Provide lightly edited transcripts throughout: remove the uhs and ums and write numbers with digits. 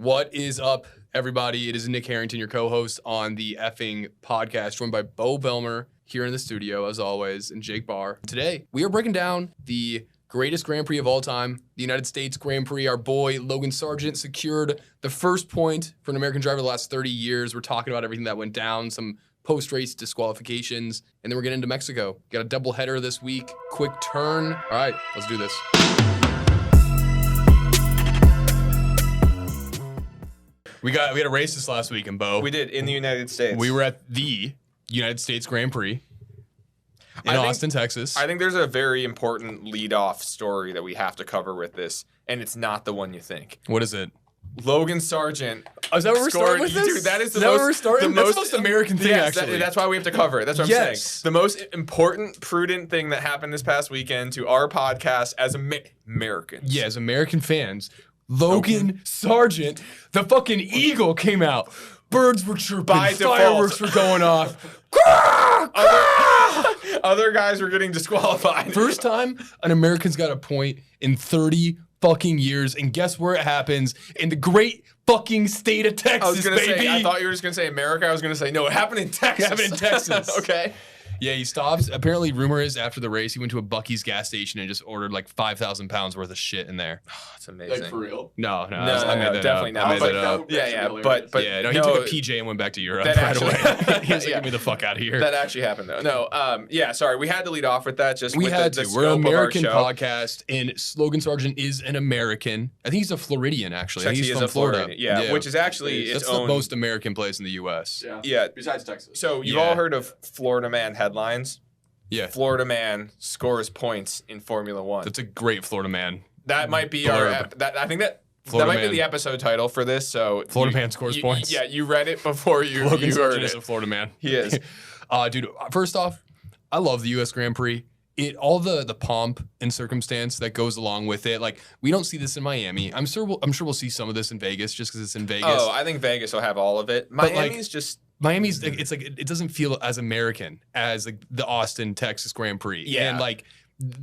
What is up, everybody? It is Nick Harrington, your co-host on the effing podcast, joined by Bo Belmer here in the studio, as always, and Jake Barr. Today, we are breaking down the greatest Grand Prix of all time, the United States Grand Prix. Our boy, Logan Sargent, secured the first point for an American driver the last 30 years. We're talking about everything that went down, some post-race disqualifications, and then we're getting into Mexico. Got a double header this week, quick turn. All right, let's do this. We had a race this last weekend, Bo. We did, in the United States. We were at the United States Grand Prix in Austin, Texas. I think there's a very important lead-off story that we have to cover with this, and it's not the one you think. What is it? Logan Sargent. Oh, is that what we're starting with this? Dude, that is the where most, we're starting? That's the most American thing, yes, actually. That's why we have to cover it. That's what I'm saying. The most important, prudent thing that happened this past weekend to our podcast as Americans. Yeah, as American fans. Logan Sargent, the fucking eagle came out. Birds were chirping. By default. Fireworks were going off. Other guys were getting disqualified. First time an American's got a point in 30 fucking years, and guess where it happens? In the great fucking state of Texas, I was gonna baby. say, I thought you were just going to say America. I was going to say, no, it happened in Texas. It happened in Texas. Okay. Yeah, he stops. Apparently, rumor is after the race, he went to a Buc-ee's gas station and just ordered like 5,000 pounds worth of shit in there. That's amazing. Like for real? No, No, I made that definitely up. not. I made But- that up. Yeah, but Yeah, no, he took a PJ and went back to Europe that right actually- away. He was like, Yeah. get me the fuck out of here. That actually happened though. No, yeah, sorry. We had to lead off with that. Just We with had the to. We're an scope of our American show. podcast, and Logan Sargent is an American. I think he's a Floridian, actually. I think he's He is from a Florida. Yeah, which is actually its That's own. the most American place in the U.S. Yeah. Besides Texas. So you've Yeah. all heard of Florida Man headlines. Yeah, Florida Man scores points in Formula One. that's a great Florida man. That might be blurb. I think that Florida might Man. be the episode title for this. So Florida Man scores points. Yeah, you read it before you Logan heard Sargent is a it. Florida man. He is. Dude, first off, I love the U.S. Grand Prix. All the pomp and circumstance that goes along with it. Like, we don't see this in Miami. I'm sure we'll see some of this in Vegas just because it's in Vegas. Oh, I think Vegas will have all of it. But, Miami's just. Miami's it's like it doesn't feel as American as like the Austin, Texas Grand Prix. Yeah. And like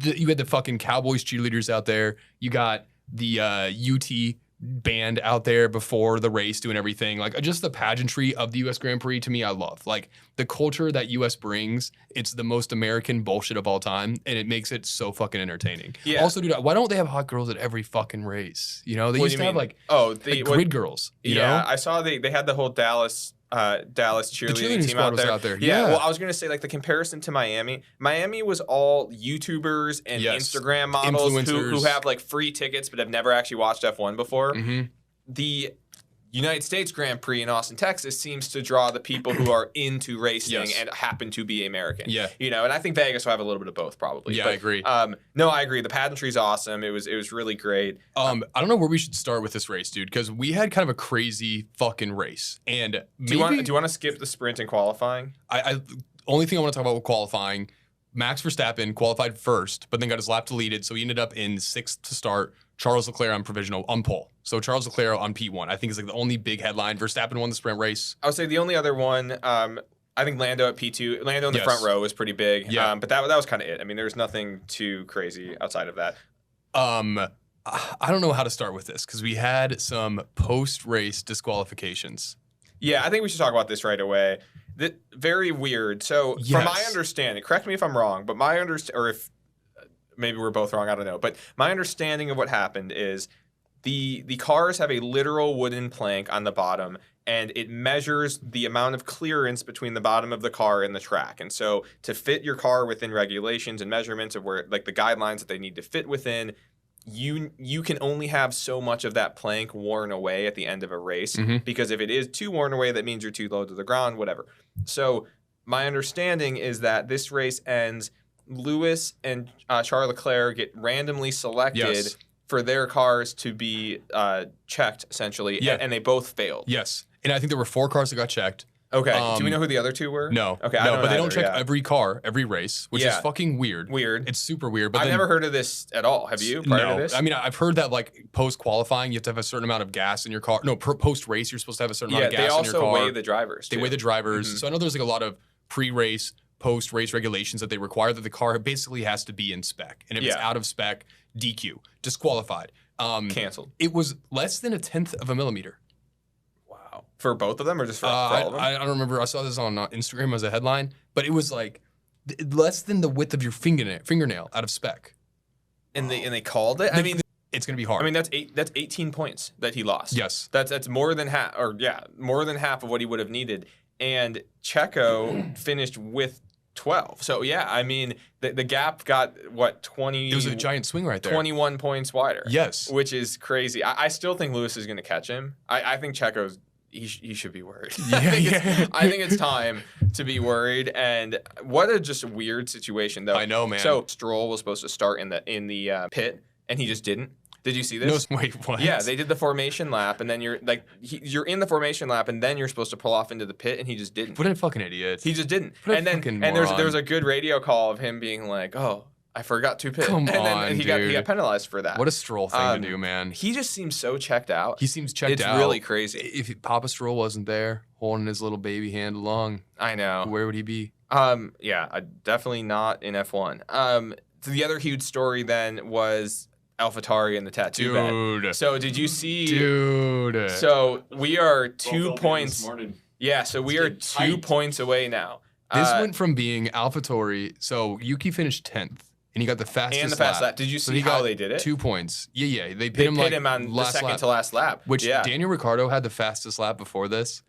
you had the fucking Cowboys cheerleaders out there. You got the UT band out there before the race doing everything. Like, just the pageantry of the US Grand Prix, to me, I love. Like, the culture that US brings, it's the most American bullshit of all time, and it makes it so fucking entertaining. Yeah. Also, dude, why don't they have hot girls at every fucking race? You know, they What used do to you have mean? like grid girls. You Yeah, know? I saw they had the whole Dallas cheerleading cheerleading team squad was out there. Yeah. Well, I was gonna say, like, the comparison to Miami was all YouTubers and Yes. Instagram models who Influencers. have like free tickets but have never actually watched F1 before. Mm-hmm. The United States Grand Prix in Austin, Texas seems to draw the people who are into racing Yes. and happen to be American. Yeah. You know, and I think Vegas will have a little bit of both probably. Yeah, But, I agree. No, I agree. The pageantry's awesome. It was really great. I don't know where we should start with this race, dude, because we had kind of a crazy fucking race. And Do maybe you want to skip the sprint and qualifying? I only thing I want to talk about with qualifying, Max Verstappen qualified first, but then got his lap deleted, so he ended up in sixth to start. Charles Leclerc on pole. So Charles Leclerc on P1, I think is like the only big headline. Verstappen won the sprint race. I would say the only other one, I think Lando at P2. Lando in the Yes. front row was pretty big. Yeah. But that was kind of it. I mean, there's nothing too crazy outside of that. I don't know how to start with this because we had some post-race disqualifications. Yeah, I think we should talk about this right away. Very weird. So, from my Yes. understanding, correct me if I'm wrong, but or if maybe we're both wrong, I don't know. But my understanding of what happened is the cars have a literal wooden plank on the bottom, and it measures the amount of clearance between the bottom of the car and the track. And so, to fit your car within regulations and measurements of where, like, the guidelines that they need to fit within, you can only have so much of that plank worn away at the end of a race, because if it is too worn away, that means you're too low to the ground, whatever. So my understanding is that this race ends, Lewis and Charles Leclerc get randomly selected Yes. for their cars to be checked, essentially, Yeah. and they both failed. Yes. And I think there were 4 cars that got checked. Okay, do we know who the other two were? No. Okay, no, but they don't either, check yeah. every car, every race, which is Yeah. fucking weird. Weird. It's super weird. But I've then, never heard of this at all. Have you, prior no. to this? I mean, I've heard that like post qualifying, you have to have a certain amount of gas in your car. No, post race, you're supposed to have a certain amount of they gas in your also car. weigh the drivers, They too. weigh the drivers. Mm-hmm. So I know there's like a lot of pre-race, post-race regulations that they require that the car basically has to be in spec. And if it's Yeah. out of spec, DQ, disqualified. Canceled. It was less than a tenth of a millimeter. For both of them or just for all of them? I don't remember. I saw this on Instagram as a headline, but it was like less than the width of your fingernail out of spec. And they called it? I mean, it's going to be hard. I mean, that's 18 points that he lost. Yes. That's more than half, more than half of what he would have needed. And Checo finished with 12. So, yeah, I mean, the gap got, 20? It was a giant swing right there. 21 points wider. Yes. Which is crazy. I still think Lewis is going to catch him. I think Checo's, he should be worried. Yeah, I think it's time to be worried. And what a just weird situation, though. I know, man. So, Stroll was supposed to start in the pit, and he just didn't. Did you see this? No, wait, what? Yeah, they did the formation lap, and then you're in the formation lap, and then you're supposed to pull off into the pit, and he just didn't. What a fucking idiot. He just didn't. What a And then fucking and moron. there was a good radio call of him being like, "Oh, I forgot to pit." Come and then on, he dude. got penalized for that. What a Stroll thing to do, man. He just seems so checked out. He seems checked out. It's really crazy. If Papa Stroll wasn't there holding his little baby hand along, I know. where would he be? Yeah, definitely not in F1. The other huge story then was AlphaTauri and the tattoo bed. Dude. So did you see? Dude. So we are Both 2 opened points. this morning. Yeah, so we It's are getting 2 tight. points away now. This went from being AlphaTauri. So Yuki finished 10th, and he got the fastest and the fast lap. Did you So see he how got they did it? 2 points. Yeah. They pit They him pit like him on the last second lap, to last lap. which yeah. Daniel Ricciardo had the fastest lap before this.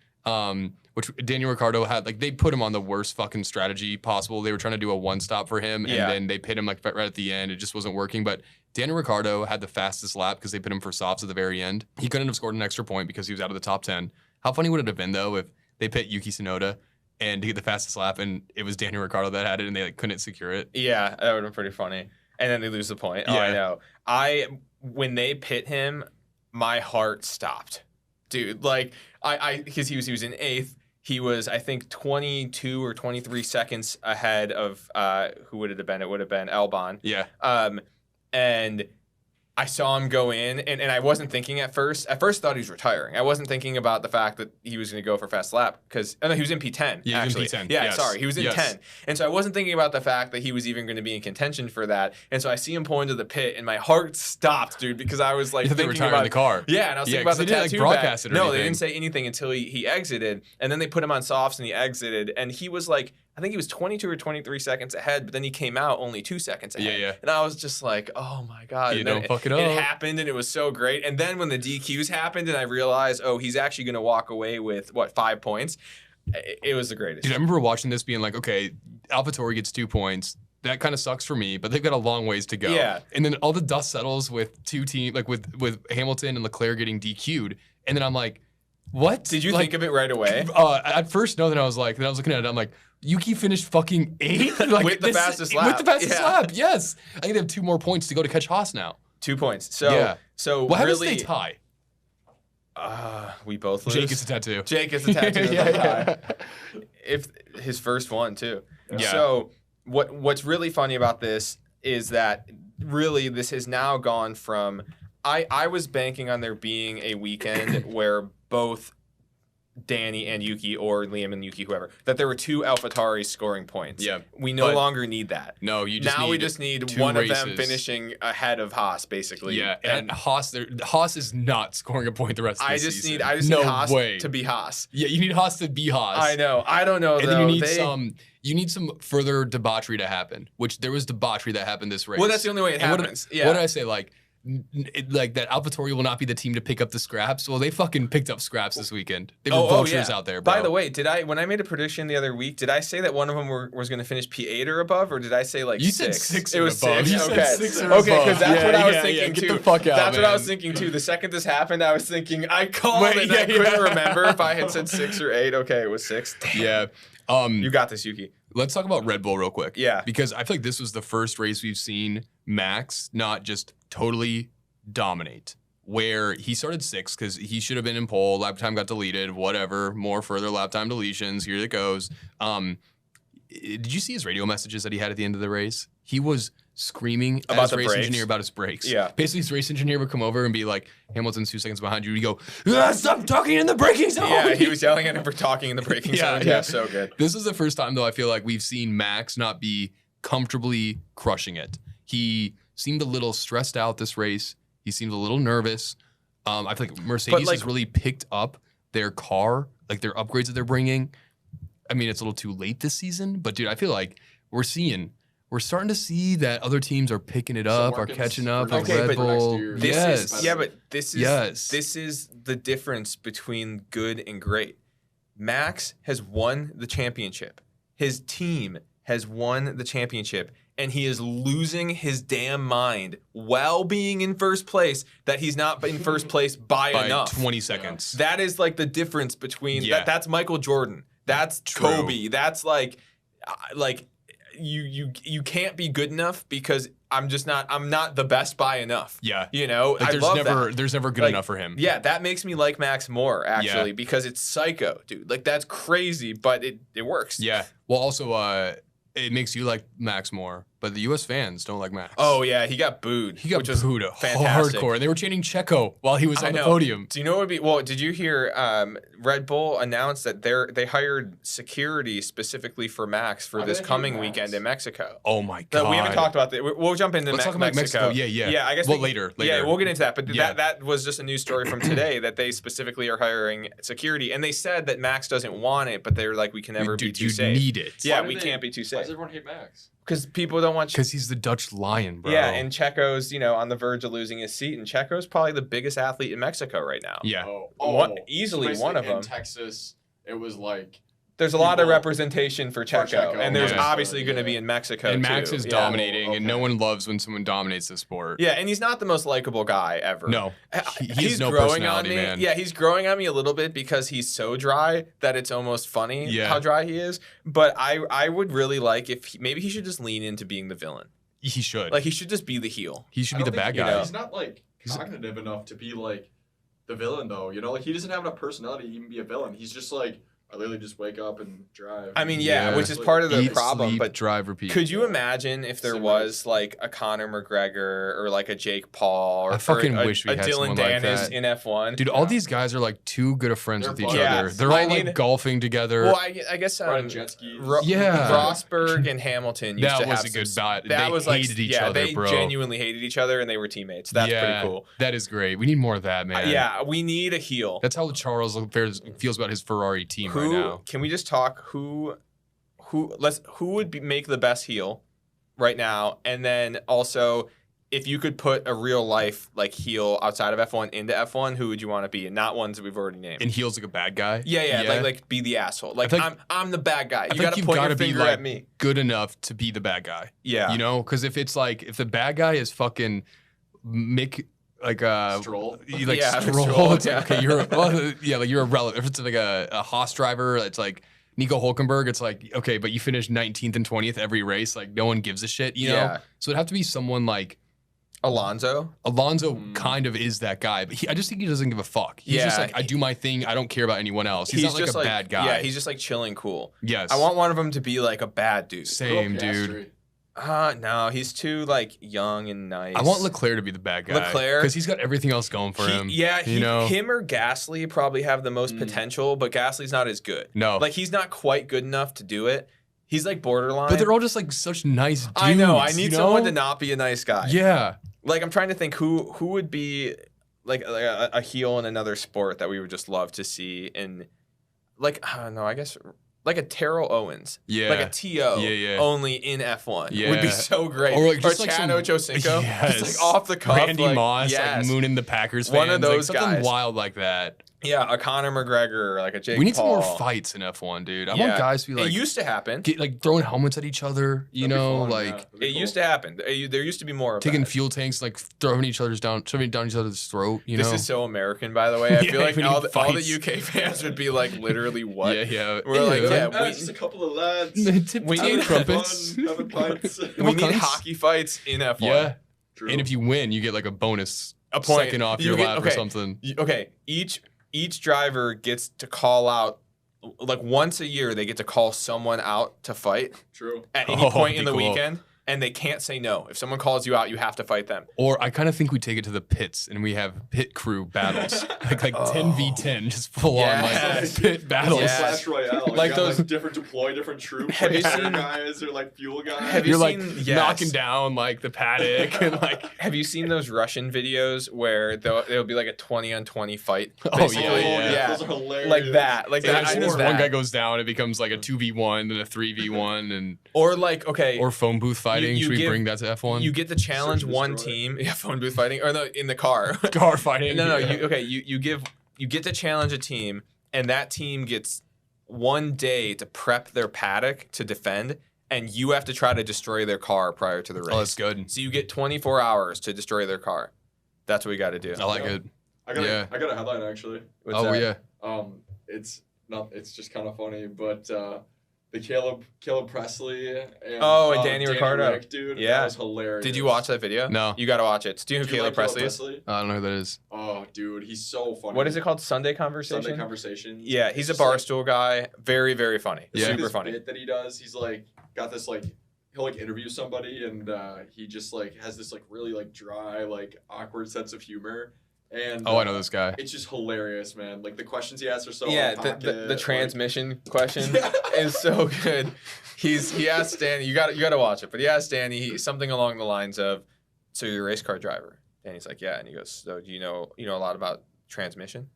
Which Daniel Ricciardo had, like, they put him on the worst fucking strategy possible. They were trying to do a one stop for him, and Yeah. then they pit him like right at the end. It just wasn't working. But Daniel Ricciardo had the fastest lap because they put him for softs at the very end. He couldn't have scored an extra point because he was out of the top 10. How funny would it have been though if they pit Yuki Tsunoda and to get the fastest lap, and it was Daniel Ricciardo that had it, and they like couldn't secure it? Yeah, that would have been pretty funny. And then they lose the point. Oh, I Yeah. know. When they pit him, my heart stopped, dude. Like because he was in 8th. He was, I think, 22 or 23 seconds ahead of who would it have been? It would have been Albon. Yeah. And I saw him go in, and I wasn't thinking at first. At first, I thought he was retiring. I wasn't thinking about the fact that he was going to go for fast lap because he was in P10. Yeah, he was in actually. P10, Yeah, yes. sorry, he was in Yes. 10, and so I wasn't thinking about the fact that he was even going to be in contention for that. And so I see him pull into the pit, and my heart stopped, dude, because I was like You thought they were thinking retiring about the car. Yeah, and I was Yeah, thinking about 'cause the they didn't, like, tattoo broadcast bag. it or No, they anything. didn't say anything until he exited, and then they put him on softs and he exited, and he was like, I think he was 22 or 23 seconds ahead, but then he came out only 2 seconds ahead. Yeah. And I was just like, oh my God. You And then don't fuck it It up. happened and it was so great. And then when the DQs happened and I realized, oh, he's actually going to walk away with, 5 points? It was the greatest. Dude, I remember watching this being like, okay, AlphaTauri gets 2 points. That kind of sucks for me, but they've got a long ways to go. Yeah. And then all the dust settles with two teams, like with Hamilton and Leclerc getting DQ'd. And then I'm like, what? Did you Like, think of it right away? At first, no. Then I was looking at it. I'm like, Yuki finished fucking 8th? Like, With the fastest lap. With the fastest Yeah. lap, yes. I think they have 2 more points to go to catch Haas now. 2 points. So, Yeah. so What happens really, if they tie? we both lose. Jake gets a tattoo. Jake gets a tattoo. Yeah. If his first one too. Yeah. So what's really funny about this is that really this has now gone from I was banking on there being a weekend where both Danny and Yuki, or Liam and Yuki, whoever, that there were 2 AlphaTauri scoring points. Yeah, We no but- longer need that. No, you just Now need we just need 2 one of them races. finishing ahead of Haas, basically. Yeah, and Haas is not scoring a point the rest of the I season. just no need Haas way. to be Haas. Yeah, you need Haas to be Haas. I know. I don't know And though. then you need some further debauchery to happen, which there was debauchery that happened this race. Well, that's the only way it And happens. What did I say? Like that AlphaTauri will not be the team to pick up the scraps. Well, they fucking picked up scraps this weekend. They were vultures out there, bro. By the way, when I made a prediction the other week, did I say that one of them was going to finish P8 or above, or did I say like You 6? said 6 It or was above. 6. You said okay, 6 or okay, above. because that's what I was Yeah, thinking get too. the fuck out, That's what I was man. thinking too. The second this happened, I was thinking I called Wait, it. And yeah, I couldn't yeah. remember if I had said 6 or 8. Okay, it was 6. Damn. Yeah. You got this, Yuki. Let's talk about Red Bull real quick. Yeah. Because I feel like this was the first race we've seen Max not just totally dominate, where he started 6th because he should have been in pole. Lap time got deleted, whatever. More further lap time deletions. Here it goes. Did you see his radio messages that he had at the end of the race? He was screaming at About his the race brakes? engineer about his brakes. Yeah. Basically, his race engineer would come over and be like, Hamilton's 2 seconds behind you. He'd go, stop talking in the braking zone. Yeah, he was yelling at him for talking in the braking Yeah, zone. yeah. Yeah, so good. This is the first time, though, I feel like we've seen Max not be comfortably crushing it. He seemed a little stressed out this race. He seemed a little nervous. I feel like Mercedes like- has really picked up their car, like their upgrades that they're bringing. I mean, it's a little too late this season, but dude, I feel like we're starting to see that other teams are picking it up, are catching up. Like Okay, Red but Bull. This Yes. is the difference between good and great. Max has won the championship. His team has won the championship, and he is losing his damn mind while being in first place that he's not in first place by enough. 20 seconds. That is like the difference between that's Michael Jordan. That's True. Kobe. That's like you can't be good enough because I'm not the best by enough. Yeah. You know, Like that. there's never good enough for him. Yeah, that makes me like Max more actually because it's psycho, dude. Like that's crazy, but it works. Yeah. Well, also, it makes you like Max more, but the U.S. fans don't like Max. Oh yeah, he got booed. He got which was booed fantastic. hardcore. And they were chanting Checo while he was I on the know. podium. Do you know what would be? Well, did you hear Red Bull announced that they hired security specifically for Max for this coming weekend in Mexico? Oh my god. No, we haven't talked about that. We'll jump into Let's talk about Mexico. Yeah. Yeah, I guess. Well, later. Yeah, we'll get into that. But Yeah. that was just a news story from today that they specifically are hiring security, and they said that Max doesn't want it, but they're like, we can never be too you safe. need it. Yeah, we can't be too Why safe does everyone hate Max? because people don't want. Because he's the Dutch Lion, bro. Yeah, and Checo's, on the verge of losing his seat, and Checo's probably the biggest athlete in Mexico right now. Yeah. Easily So one of basically them. In Texas, it was like There's a lot of people- representation for Checo, and there's Yeah. obviously going to be in Mexico And too. Max is Yeah. dominating, and no okay. one loves when someone dominates the sport. Yeah, and he's not the most likable guy ever. No. He has He's no growing on personality, me. man. Yeah, he's growing on me a little bit because he's so dry that it's almost funny Yeah. how dry he is. But I would really like if maybe he should just lean into being the villain. He should. Like he should just be the heel. He should I be the don't bad think- guy. He's not like cognitive enough to be like the villain though. Like he doesn't have enough personality to even be a villain. He's just like I literally just wake up and drive. I mean, Yeah. which is part of the Eat, problem. sleep, But drive, repeat. could you imagine if there Sim was like a Conor McGregor or like a Jake Paul or I fucking or a, wish we a had Dylan someone like Dennis that. in F1? Dude, all these guys are like too good of friends They're with each buddies. other. Yeah. They're I all like need- golfing together. Well, I guess riding jet skis. Yeah. Rosberg and Hamilton used That to was have a good some- bat. That They was like hated each other, they bro. genuinely hated each other and they were teammates. That's pretty cool. That is great. We need more of that, man. Yeah, we need a heel. That's how Charles feels about his Ferrari team right now. Can we just talk who would make the best heel right now, and then also if you could put a real life like heel outside of F1 into F1, who would you want to be, and not ones that we've already named? And he's like a bad guy. Yeah. Like be the asshole. Like feel like- I'm the bad guy. I You think gotta you've point your gotta be finger like at me. good enough to be the bad guy. Yeah. You know, because if the bad guy is fucking Mick, like Stroll. you like Yeah, Stroll, Stroll, it's like, yeah. okay, like you're irrelevant. If it's like a Haas driver, it's like Nico Hulkenberg, it's like, okay, but you finished 19th and 20th every race, like no one gives a shit, you know? Yeah. So it'd have to be someone like Alonso. Alonso kind of is that guy, but I just think he doesn't give a fuck. He's just Yeah. like, I do my thing, I don't care about anyone else. He's not like just a bad guy. Yeah, he's just like chilling cool. yes. I want one of them to be like a bad dude. Same, dude. No, he's too like young and nice. I want Leclerc to be the bad guy. Leclerc? Because he's got everything else going for him. you know? him or Gasly probably have the most potential, but Gasly's not as good. No. Like he's not quite good enough to do it. He's like borderline. But they're all just like such nice dudes. I know. I need you know? someone to not be a nice guy. Yeah. Like I'm trying to think who would be like a heel in another sport that we would just love to see in, like I don't know. I guess like a Terrell Owens. Yeah. Like a T.O. Yeah. only in F1 Yeah. would be so great. Or like just like Chad some- Ochocinco. Yes. Just like off the cuff. Randy like, Moss, yes. like mooning the Packers fans. One of those like, something guys. wild like that. Yeah, a Conor McGregor, like a Jake We need some Paul. more fights in F1, dude. I Yeah. want guys to be like, It used to happen. get, like throwing helmets at each other, you That'd be know, fun, like yeah. That'd be It cool. used to happen. There used to be more of taking that. fuel tanks, like shoving each other's down each other's throat, you This know? is so American, by the way. I Yeah, feel like we all need the fights. UK fans would be like, literally, what? Yeah. We're like, yeah, Ah, just a couple of lads. We Tea need and crumpets. Fun, having pints. We need Cunts. hockey fights in F1. Yeah. True. And if you win, you get like a bonus A point. second off You your get- lap or okay. something. Okay, each driver gets to call out, like once a year, they get to call someone out to fight True. at any Oh, point in be the cool. weekend. and they can't say no. If someone calls you out, you have to fight them. Or I kind of think we take it to the pits and we have pit crew battles, like 10v10, just full on like pit battles. Yes. Clash Royale. Like You got, those- different deploy different troops. Have like you fire seen- guys or like fuel guys? Have you You're like seen- yes. knocking down like the paddock and like. Have you seen those Russian videos where there'll be like a 20-on-20 fight? Oh, basically? yeah. Those are hilarious. Like that. Like Yeah, that. as soon I as know one that. guy goes down, it becomes like a 2v1 and a 3v1 and Or like, okay, or phone booth fighting. you Should we give- bring that to F1? you get to challenge and one destroy. team. Yeah, phone booth fighting. Or no, in the car. car fighting. No, yeah. you get to challenge a team, and that team gets one day to prep their paddock to defend, and you have to try to destroy their car prior to the race. Oh, that's good. So you get 24 hours to destroy their car. That's what we got to do. I like Yeah. it. I got Yeah. I got a headline actually. What's Oh that? yeah. It's just kind of funny, but the Caleb Presley and And Danny Ricciardo. Rick, dude, Yeah. that was hilarious. Did you watch that video? No. You got to watch it. Do you know Do who you Caleb like Presley is? I don't know who that is. Oh, dude, he's so funny. What is it called? Sunday Conversation? Sunday Conversations. Yeah, he's a It's just, like, Barstool guy. Very, very funny. there's, Yeah. like, Super this funny. bit that he does. He's like got this like he'll like interview somebody and he just like has this like really like dry like awkward sense of humor. And Oh, I know this guy. It's just hilarious, man. Like the questions he asks are so Yeah, on pocket, the like- transmission question Yeah. is so good. He asked Danny, you got to watch it, but he asked Danny something along the lines of, "So you're a race car driver?" Danny's like, "Yeah," and he goes, "So do you know a lot about transmission?"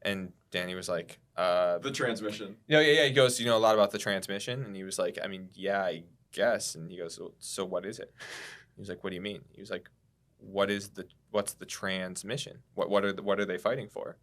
And Danny was like, the transmission. yeah." He goes, "Do you know a lot about the transmission?" And he was like, "I mean, yeah, I guess." And he goes, "So what is it?" He was like, "What do you mean?" He was like, what's the transmission? What are they fighting for?"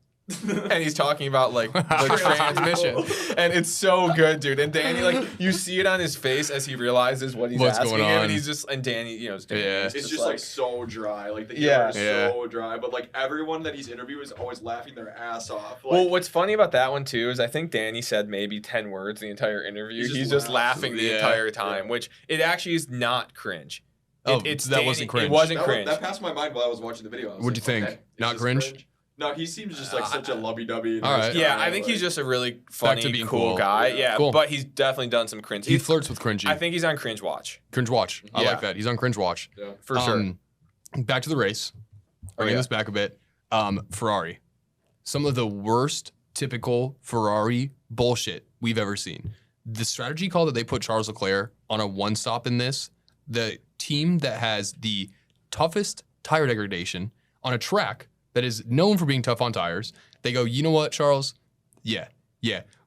And he's talking about like the transmission, and it's so good, dude. And Danny, like, you see it on his face as he realizes what he's What's asking going him, on. and he's just, and Danny, it's Danny. Yeah. It's just like so dry. Like the Yeah. humor is Yeah. so dry. But like everyone that he's interviewing is always laughing their ass off. Like, Well, what's funny about that one too is I think Danny said maybe 10 words the entire interview. He He's just just laughing the Yeah. entire time, Yeah. which it actually is not cringe. Oh, It's that Danny- wasn't cringe. It wasn't that, cringe. that passed my mind while I was watching the video. I was What'd like, you think? okay, is Not this cringe? No, he seems just like such a lovey-dovey. All right. Yeah, I think he's just a really funny, being cool cool. guy. Yeah. Yeah, Cool. but he's definitely done some cringe. He flirts with cringy. I think he's on cringe watch Cringe watch. I Yeah. like that. He's on cringe watch. Yeah. for sure. Back to the race. Bringing yeah. this back a bit. Ferrari. Some of the worst typical Ferrari bullshit we've ever seen. The strategy call that they put Charles Leclerc on a one stop in this, the team that has the toughest tire degradation on a track that is known for being tough on tires, they go, you know what, Charles? Yeah.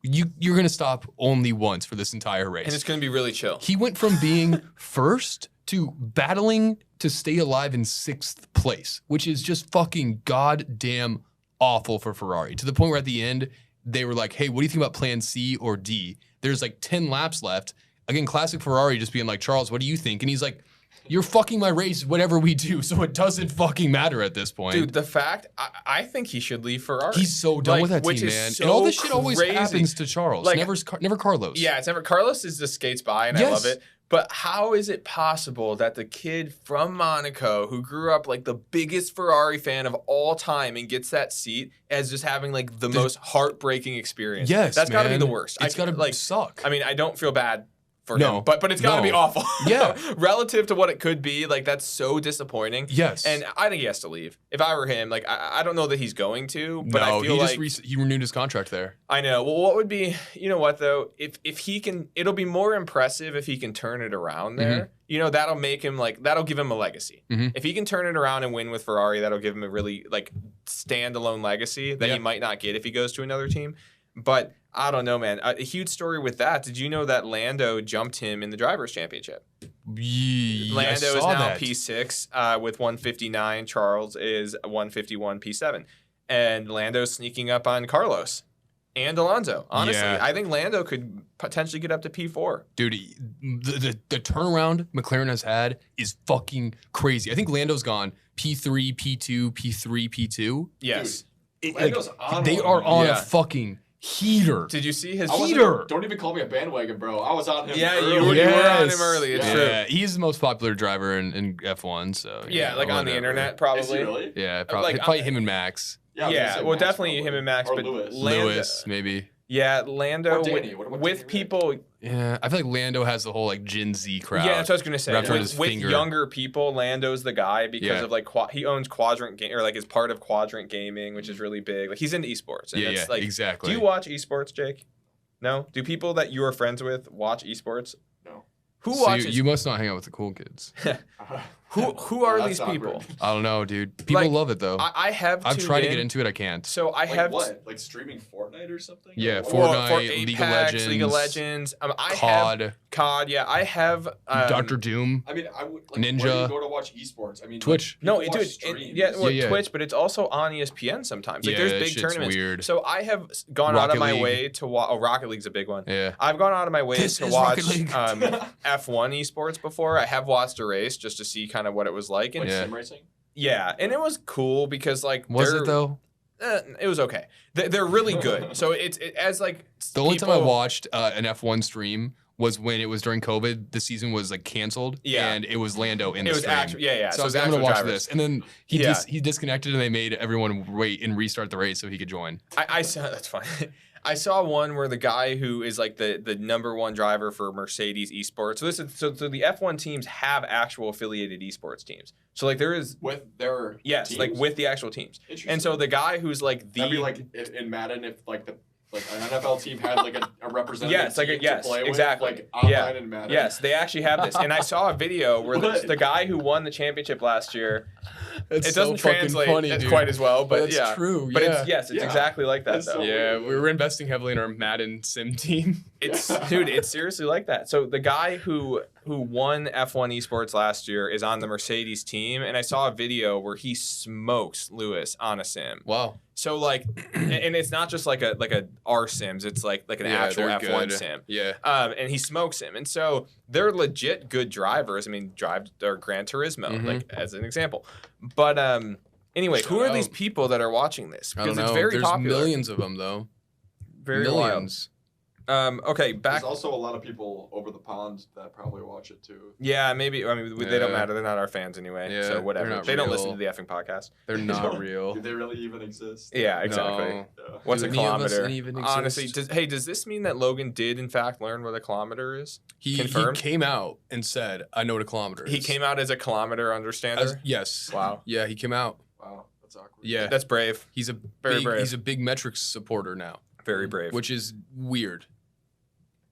You're gonna stop only once for this entire race. And it's going to be really chill. He went from being first to battling to stay alive in 6th place, which is just fucking goddamn awful for Ferrari. To the point where at the end, they were like, hey, what do you think about plan C or D? There's like 10 laps left. Again, classic Ferrari just being like, Charles, what do you think? And he's like, you're fucking my race, whatever we do, so it doesn't fucking matter at this point. Dude, the fact, I think he should leave Ferrari. He's so done Like, with that which team, is man. so And all this shit always crazy. happens to Charles. Like- Never Carlos. Yeah, it's never. Carlos is just skates by, and I Yes. love it. But how is it possible that the kid from Monaco, who grew up like the biggest Ferrari fan of all time, and gets that seat as just having like the most heartbreaking experience? Yes, that's got to be man. the worst. It's got to like. suck. I mean, I don't feel bad for No. him, but it's got to No. be awful. Yeah. Relative to what it could be, like that's so disappointing. Yes. And I think he has to leave. If I were him, like I don't know that he's going to, but no, I feel he like just he renewed his contract there. I know. Well, what would be, you know what though? If he can, it'll be more impressive if he can turn it around there. You know, that'll make him like, that'll give him a legacy. Mhm. If he can turn it around and win with Ferrari, that'll give him a really like standalone legacy that Yeah. he might not get if he goes to another team. But I don't know, man. A huge story with that. Did you know that Lando jumped him in the Drivers' Championship? I Lando is saw now that. P6 with 159. Charles is 151 P7. And Lando's sneaking up on Carlos and Alonso. Honestly, Yeah. I think Lando could potentially get up to P4. Dude, the turnaround McLaren has had is fucking crazy. I think Lando's gone P3, P2, P3, P2. Yes. Lando's on They one, are man. on Yeah. a fucking heater. Did you see his I wasn't- Heater. Don't even call me a bandwagon, bro. I was on him. Yeah, early. you were on Yes. him early. It's Yeah, true. he's the most popular driver in F1. So Yeah, like on the whatever. internet, Is he probably. really? Yeah, Like, probably him and Max. I was gonna Yeah, say well, Max, definitely probably. him and Max, Or but Lewis. Lando- Lewis, maybe. Yeah, Lando Or Danny. What about with Danny Rick? people. Yeah, I feel like Lando has the whole like Gen Z crowd. Yeah, that's what I was gonna say. wrapped around his With finger. younger people, Lando's the guy because Yeah. of like he owns Quadrant Game or like is part of Quadrant Gaming, which is really big. Like he's into esports. And Yeah, it's yeah, like, exactly. Do you watch esports, Jake? No. Do people that you are friends with watch esports? No. Who So watches? you must not hang out with the cool kids. Who are That's these awkward. people? I don't know, dude. People Like, love it though. I have. I've tuned tried to in. get into it. I can't. So I Like have. what? Like streaming Fortnite or something? Yeah, Or what? Fortnite, for League of Apex, League of Legends, Legends. I COD, have COD. Yeah, I have. Doctor Doom. I mean, I would like, Ninja. Where do you go to watch esports? I mean, Twitch. No, people dude. watch streams. Well, Yeah, yeah. Twitch, but it's also on ESPN sometimes. Like Yeah, there's that big shit's tournaments. weird. So I have gone out Rocket of my League. way to watch. Oh, Rocket League's a big one. Yeah. I've gone out of my way This to is watch Rocket League. F1 esports before. I have watched a race just to see kind of what it was like. And Like Yeah. sim racing. yeah, and it was cool because like Was they're- it though? It was okay. They're really good. So it as like The only time I people- watched an F1 stream was when it was during COVID. The season was like canceled. Yeah. And it was Lando in It the was stream. actually yeah. So I So was it's like, I'm gonna actual watch drivers. this, and then he Yeah. he disconnected, and they made everyone wait and restart the race so he could join. I saw that's fine. I saw one where the guy who is like the number one driver for Mercedes esports. So this is so the F1 teams have actual affiliated esports teams. So like there is With their yes, teams? like with the actual teams. Interesting. And so the guy who's like the That'd be like if, in Madden if like the like an NFL team had like a representative Yes, like a- team yes, to play exactly. with, like online Yeah. in Madden. yes, they actually have this. And I saw a video where What? the guy who won the championship last year. That's It doesn't translate quite as well, but that's yeah. true. But yeah. it's Yeah. exactly like that That's though. so Yeah, we were investing heavily in our Madden sim team. It's dude, it's seriously like that. So the guy who won F1 esports last year is on the Mercedes team, and I saw a video where he smokes Lewis on a sim. Wow. So like, and it's not just like a R sims, it's like an actual they're F1 good. sim. Yeah. And he smokes him, and so they're legit good drivers. I mean, drive their Gran Turismo, Mhm. like as an example. But anyway, who are Shout these out. people that are watching this? I don't Because know. it's very There's popular. millions of them though. Very millions. wild. Okay, back. There's also a lot of people over the pond that probably watch it too. Yeah, maybe. I mean, they don't Yeah. matter. They're not our fans anyway. Yeah, so they're whatever. not They don't listen real. to the effing podcast. They're They not don't- real. Do they really even exist? Yeah, exactly. No. Yeah. What's Do a any of us kilometer? even Honestly, exist? does this mean that Logan did in fact learn what a kilometer is? He Confirmed? came out and said, "I know what a kilometer is." He came out as a kilometer understander. Yes. Wow, Yeah, he came out. Wow, that's awkward. Yeah. that's brave. He's a Very big, brave. He's a big metrics supporter now, Very brave. which is weird.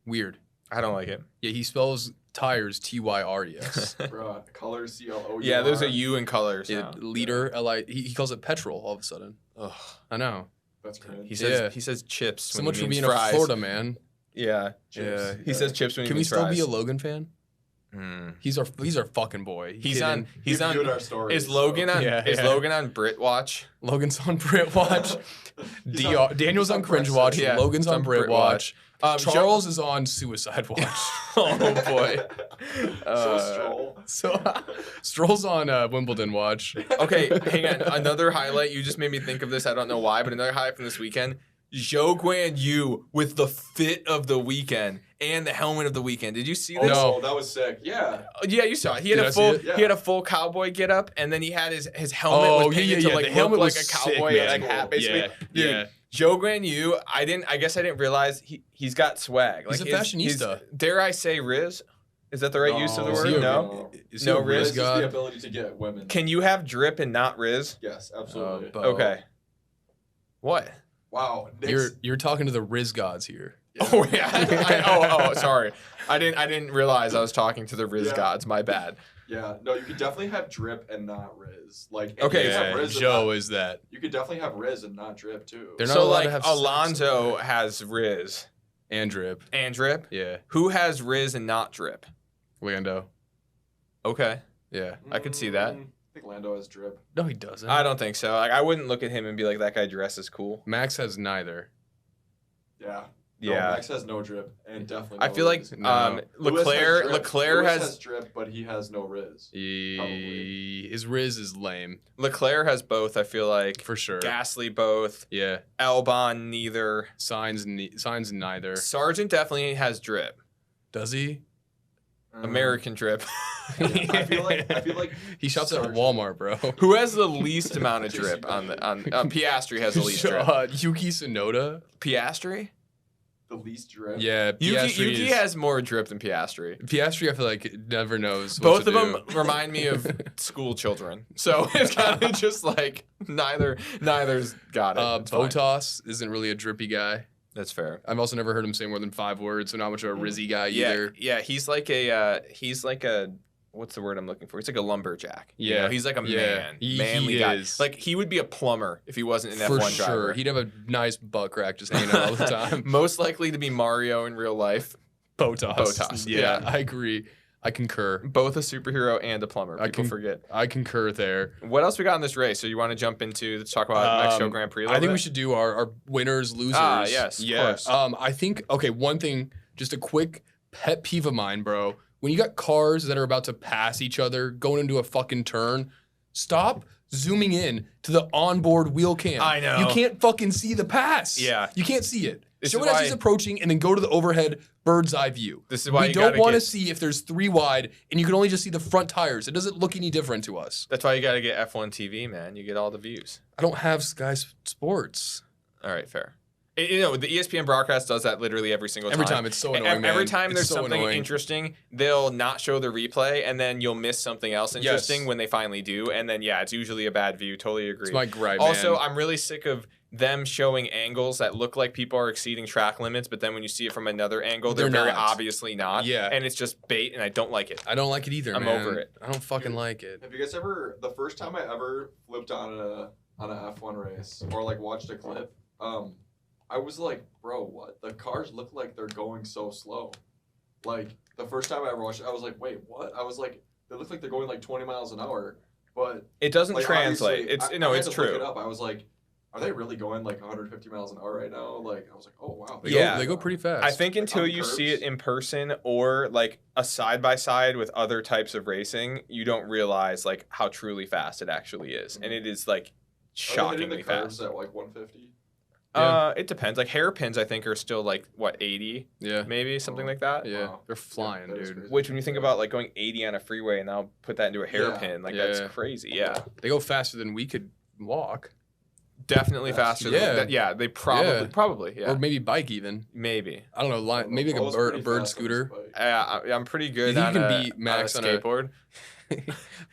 Weird. I don't like it. Yeah, he spells tires Tyres. Bruh, color CLOUR. Yeah, there's a U in colors Yeah, now. liter li. He calls it petrol all of a sudden. Ugh. I know. That's cringe. He says Yeah. he says chips. So when much he for means being fries. a Florida man. Yeah, Chips. he says chips when he Can we means still fries. be a Logan fan? Mm. He's our fucking boy. You He's kidding? on. He's He on. viewed our stories, Is Logan so- on? Yeah, is yeah. Logan on Brit Watch? Logan's on Brit Watch. He's on- Daniel's he's on Cringe Brexit. Watch. Yeah, Logan's it's on on Brit Brit Watch. Charles Joe- is on Suicide Watch. Oh boy. So Stroll. So Stroll's on Wimbledon Watch. Okay, hang on. Another highlight. You just made me think of this. I don't know why, but another highlight from this weekend. Zhou Guan Yu with the fit of the weekend and the helmet of the weekend. Did you see this? No. Oh, that was sick. Yeah. Yeah, you saw it. He had Did a I see full it? Yeah. he had a full cowboy get up, and then he had his helmet Oh, was yeah, painted yeah, to like the look helmet like was a cowboy sick, man. like hat basically. Yeah, Dude, yeah. Zhou Guan Yu, I guess I didn't realize he's got swag. He's Like a fashionista. dare I say Riz? Is that the right use of the No, word? he a- No. Is he No, a Riz Riz Riz is the god? ability to get women. Can you have drip and not Riz? Yes, absolutely. Bo. Okay. What? Wow. Nick's- You're talking to the Riz gods here. yeah. Oh yeah. Sorry. I didn't realize I was talking to the Riz Yeah. gods. My bad. Yeah, no, you could definitely have drip and not Riz. Like, and Okay, you could have Yeah, Riz and Joe not- is that. You could definitely have Riz and not drip too. They're not So allowed like to have sex. Alonzo has Riz And drip. and drip. Yeah. Who has Riz and not drip? Lando. Okay. Yeah. I could see that. I think Lando has drip. No, he doesn't. I don't think so. Like I wouldn't look at him and be like that guy dresses cool. Max has neither. Yeah. Yeah. No, Max has no drip and definitely. I no feel like Riz. No. Leclerc Lewis has drip, but he has no Riz. His Riz is lame Leclerc has both. I feel like for sure. Gasly both. Yeah. Albon neither. Signs neither. Sargent definitely has drip. Does he? American drip. I feel like He shops at Sargent. Walmart, bro. Who has the least amount of Jason drip on Button. Piastri has the least drip. Yuki Tsunoda. Piastri? the least drip. Yeah, Yuki has more drip than Piastri. Piastri, I feel like never knows. Both what of to them do. remind me of school children, so it's kind of just like neither's got it. It's fine. Botas isn't really a drippy guy. That's fair. I've also never heard him say more than 5 words, so not much of a Rizzy guy either. Yeah, he's like a what's the word I'm looking for? He's like a lumberjack. You Yeah, know, he's like a man, He manly guy. is. Like he would be a plumber if he wasn't an For F1 sure. driver. He'd have a nice butt crack just hanging out all the time. Most likely to be Mario in real life. Botas. Yeah. Yeah, I agree. I concur. Both a superhero and a plumber. People forget. I concur there. What else we got in this race? So you want to jump into? Let's talk about Mexico Grand Prix. I think we should do our winners, losers. Yes, of course. I think one thing, just a quick pet peeve of mine, bro. When you got cars that are about to pass each other, going into a fucking turn, stop zooming in to the onboard wheel cam. I know. You can't fucking see the pass. Yeah. You can't see it. This Show is it as why- he's approaching and then go to the overhead bird's eye view. This is why we you don't gotta want to get- see if there's 3 wide and you can only just see the front tires. It doesn't look any different to us. That's why you got to get F1 TV, man. You get all the views. I don't have Sky Sports. All right, fair. You know, the ESPN broadcast does that literally every single time. Every time. It's so annoying, man. Every time It's there's so something annoying. interesting, they'll not show the replay, and then you'll miss something else interesting Yes. when they finally do. And then, yeah, it's usually a bad view. Totally agree. It's my gripe, Also, man. I'm really sick of them showing angles that look like people are exceeding track limits, but then when you see it from another angle, they're They're very not. obviously not. Yeah. And it's just bait, and I don't like it. I don't like it either, I'm man. over it. I don't fucking like it. Have you guys ever, the first time I ever flipped on an F1 race or like watched a clip, I was like, bro, what? The cars look like they're going so slow. Like the first time I ever watched it, I was like, wait, what? I was like, they look like they're going like 20 miles an hour, but It doesn't like, translate. obviously, It's I it's had to look true. it up. I was like, are they really going like 150 miles an hour right now? Like I was like, oh wow. Yeah. They go pretty fast. I think until on you see curves. it in person or like a side by side with other types of racing, you don't realize like how truly fast it actually is, and it is like Are they hitting shockingly the curves fast. at like 150? It depends. Like hairpins, I think are still like what 80, Yeah. maybe something like that. Yeah. Wow. They're flying, that is dude. crazy. Which when you think about like going 80 on a freeway and now put that into a Yeah. hairpin, like that's Yeah. crazy. Yeah, They go faster than we could walk. definitely That's faster. huge. Than, yeah, they probably yeah Or maybe bike even. maybe. I don't know. Maybe like Bo's a pretty bird fast on his scooter. bike. I'm pretty good. You think on you can a, beat Max on on a a- skateboard?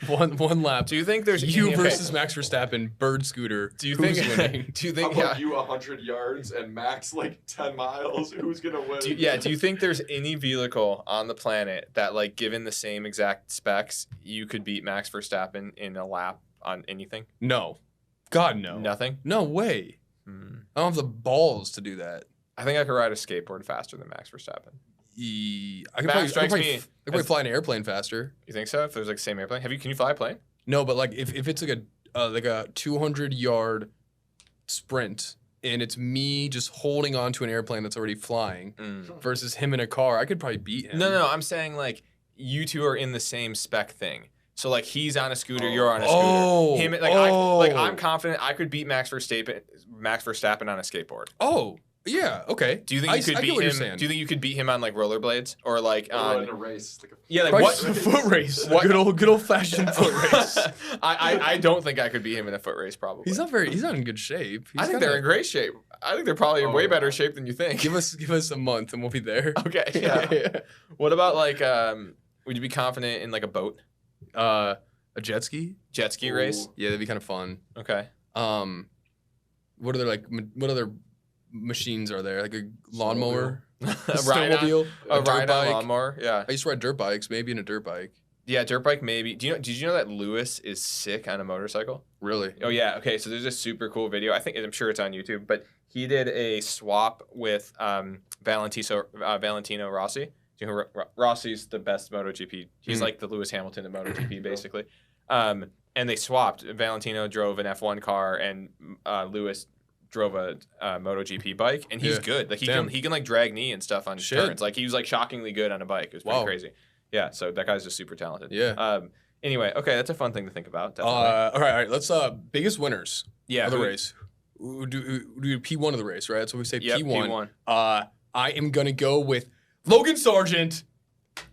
one lap. Do you think there's You okay. versus Max Verstappen, bird scooter. Do you Who's think? winning? Do you How think? about Yeah. you 100 yards and Max like 10 miles? Who's gonna win? Do you think there's any vehicle on the planet that, like, given the same exact specs, you could beat Max Verstappen in a lap on anything? No. God, no. Nothing. No way. Hmm. I don't have the balls to do that. I think I could ride a skateboard faster than Max Verstappen. I could Max probably, strikes me I could probably as- fly an airplane faster. You think so? If there's like the same airplane, can you fly a plane? No, but like if it's like a 200-yard sprint and it's me just holding on to an airplane that's already flying versus him in a car, I could probably beat him. No, I'm saying like you two are in the same spec thing. So like he's on a scooter, you're on a scooter. Oh, I'm confident I could beat Max Verstappen on a skateboard. Oh, yeah, okay. Do you think I you could get beat what you're him? saying. Do you think you could beat him on like rollerblades or like Or on in a race? Like a yeah, like Probably what a foot race? What- Good old fashioned foot race. I don't think I could beat him in a foot race. Probably. He's not in good shape. I think they're in great shape. I think they're probably in Oh, way yeah. better shape than you think. Give us a month and we'll be there. Okay. Yeah. What about like would you be confident in like a boat, A jet ski? jet ski race? Yeah, that'd be kind of fun. Okay. What other machines are there? Like a lawnmower, a a ride on, snowmobile, a dirt ride on bike. lawnmower. Yeah. I used to ride dirt bikes, maybe in a dirt bike. Yeah, dirt bike maybe. Did you know that Lewis is sick on a motorcycle? Really? Oh yeah. Okay. So there's a super cool video. I'm sure it's on YouTube, but he did a swap with Valentino Rossi. Do you know who Rossi's the best MotoGP? He's like the Lewis Hamilton of MotoGP, basically. And they swapped. Valentino drove an F1 car, and Lewis drove a MotoGP bike, and he's Yeah. good. Like Damn. he can like drag knee and stuff on Shit. turns. Like he was like shockingly good on a bike. It was pretty Wow. crazy. Yeah. So that guy's just super talented. Yeah. Anyway, okay, that's a fun thing to think about. Definitely. All right. Let's biggest winners yeah. of the who- race. We do P1 of the race, right? So we say Yep, P1. P1. I am gonna go with Logan Sargent,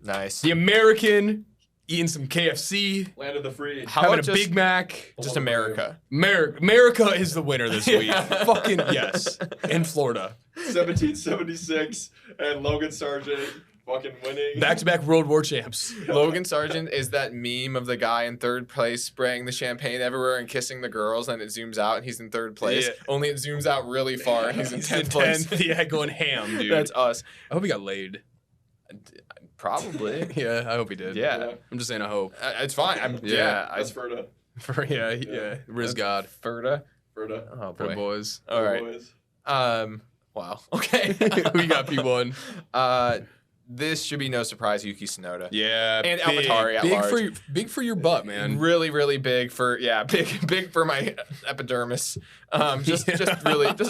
Nice. the American, eating some KFC, Land of the free. How having a about just- Big Mac. Just America. America is the winner this week. Yeah. Fucking yes. In Florida. 1776 and Logan Sargent fucking winning. Back-to-back World War champs. Logan Sargent is that meme of the guy in third place spraying the champagne everywhere and kissing the girls, and it zooms out and he's in third place. Yeah. Only it zooms out really far and he's in 10th place. Yeah, going ham, dude. That's us. I hope he got laid. Probably. Yeah, I hope he did. Yeah. I'm just saying I hope. It's fine. That's Ferda. Yeah. Riz God. Ferda. Ferda. Oh For the boy. boys. All right. Boys. Wow. Okay. We got P1. This should be no surprise, Yuki Tsunoda. Yeah. And big, AlphaTauri at big large. big for your butt, man. Really, really big for big for my epidermis. Just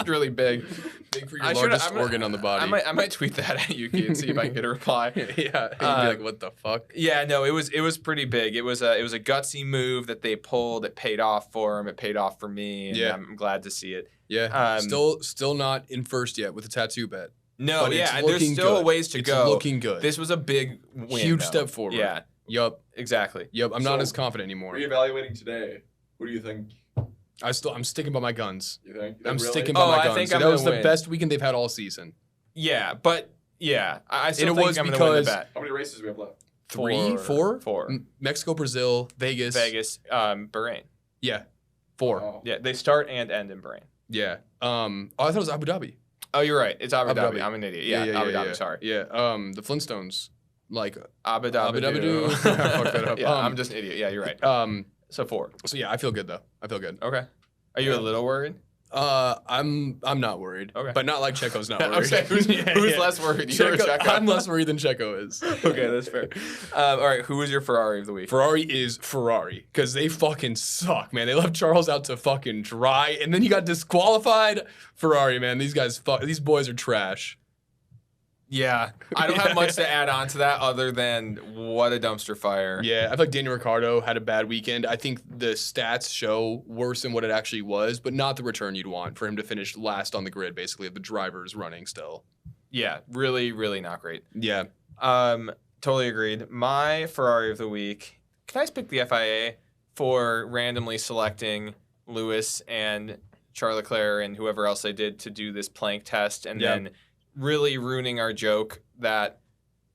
really big. Big for your I should've- largest I'm- organ on the body. I might tweet that at Yuki and see if I can get a reply. Yeah. He'd be like, what the fuck? Yeah, no, it was pretty big. It was a gutsy move that they pulled. It paid off for him. It paid off for me. And Yeah. I'm glad to see it. Yeah. Still not in first yet with the tattoo bet. No, But it's yeah, and there's looking still a good. ways to It's go. looking good. This was a big win. Huge though. step forward. Yeah, Yup. exactly. Yep. I'm not So, as confident anymore. Reevaluating today. Who do you think? I'm sticking by my guns. You think? I'm Really? sticking by Oh, my I guns. think So I'm that was gonna the win. best weekend they've had all season. Yeah, but yeah, I still And it think was I'm going to win the because- bet. How many races do we have left? Four? Four. Mexico, Brazil, Vegas. Bahrain. Yeah. 4. Oh. Yeah, they start and end in Bahrain. Yeah. Oh, I thought it was Abu Dhabi. Oh, you're right. It's Abu Abu Dhabi. Dhabi. I'm an idiot. Yeah, Abu Dhabi. yeah. Sorry. Yeah. The Flintstones. Like Abu Dhabi. Abu Dhabi. I fucked that up. Yeah, I'm just an idiot. Yeah, you're right. So 4. So yeah, I feel good though. I feel good. Okay. Are you a Yeah. little worried? I'm not worried. Okay. But not like Checo's not I worried. was saying, who's less worried? You or Checo? I'm less worried than Checo is. Okay, that's fair. All right, who was your Ferrari of the week? Ferrari is Ferrari because they fucking suck, man. They left Charles out to fucking dry, and then he got disqualified. Ferrari, man, these guys, these boys are trash. Yeah, I don't have much to add on to that other than what a dumpster fire. Yeah, I feel like Daniel Ricciardo had a bad weekend. I think the stats show worse than what it actually was, but not the return you'd want for him to finish last on the grid, basically, of the drivers running still. Yeah, really, really not great. Yeah. Totally agreed. My Ferrari of the week. Can I just pick the FIA for randomly selecting Lewis and Charles Leclerc and whoever else they did to do this plank test, and Yeah. then really ruining our joke that,